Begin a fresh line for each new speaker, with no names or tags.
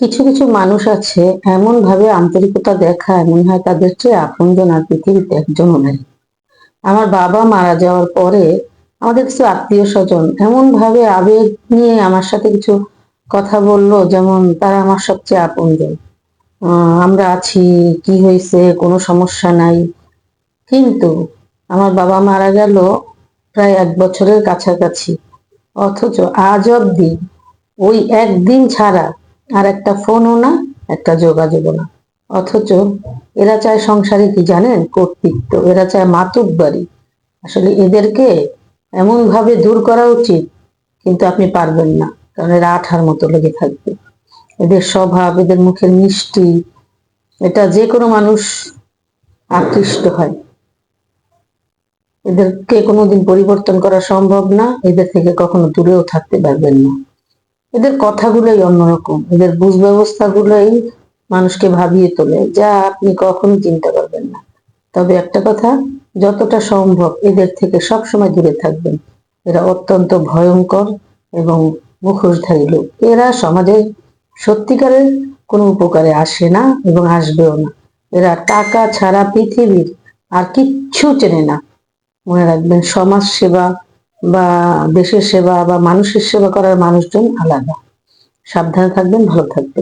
কিছু কিছু মানুষ আছে এমন ভাবে আন্তরিকতা দেখায় মনে হয় তাদের চেয়ে আপনজন আর পৃথিবীতে একজনও নাই। আমার বাবা মারা যাওয়ার পরে আমাদের কিছু আত্মীয় স্বজন এমন ভাবে আবেগ নিয়ে আমার সাথে কিছু কথা বললো, যেমন তারা আমার সবচেয়ে আপনজন। আমরা আছি, কি হয়েছে, কোনো সমস্যা নাই। কিন্তু আমার বাবা মারা গেল প্রায় 1 বছরের কাছাকাছি, অথচ আজ অব্দি ওই একদিন ছাড়া আর একটা ফোনও না, একটা যোগাযোগও না। অথচ এরা চায় সংসারে কি জানেন, কর্তৃত্ব, এরা চায় মাতুব্বারি। আসলে এদেরকে এমন ভাবে দূর করা উচিত, কিন্তু আপনি পারবেন না, কারণ এরা আঠার মতো লেগে থাকবে। এদের স্বভাব, এদের মুখের মিষ্টি, এটা যে কোনো মানুষ আকৃষ্ট হয়। এদেরকে কোনোদিন পরিবর্তন করা সম্ভব না, এদের থেকে কখনো দূরেও থাকতে পারবেন না। এদের কথাগুলোই অন্যরকম, এদের বুঝ ব্যবস্থাগুলোই মানুষকে ভাবিয়ে তোলে, যা আপনি কখনো চিন্তা করবেন না। তবে একটা কথা, যতটা সম্ভব এদের থেকে সবসময় দূরে থাকবেন। এরা অত্যন্ত ভয়ঙ্কর এবং মুখোশধারী লোক। এরা সমাজে সত্যিকারের কোনো উপকারে আসে না এবং আসবেও না। এরা টাকা ছাড়া পৃথিবীর আর কিচ্ছু চেনে না। মনে রাখবেন, সমাজ সেবা বা দেশের সেবা বা মানুষের সেবা করার মানুষজন আলাদা। সাবধানে থাকবেন, ভালো থাকবেন।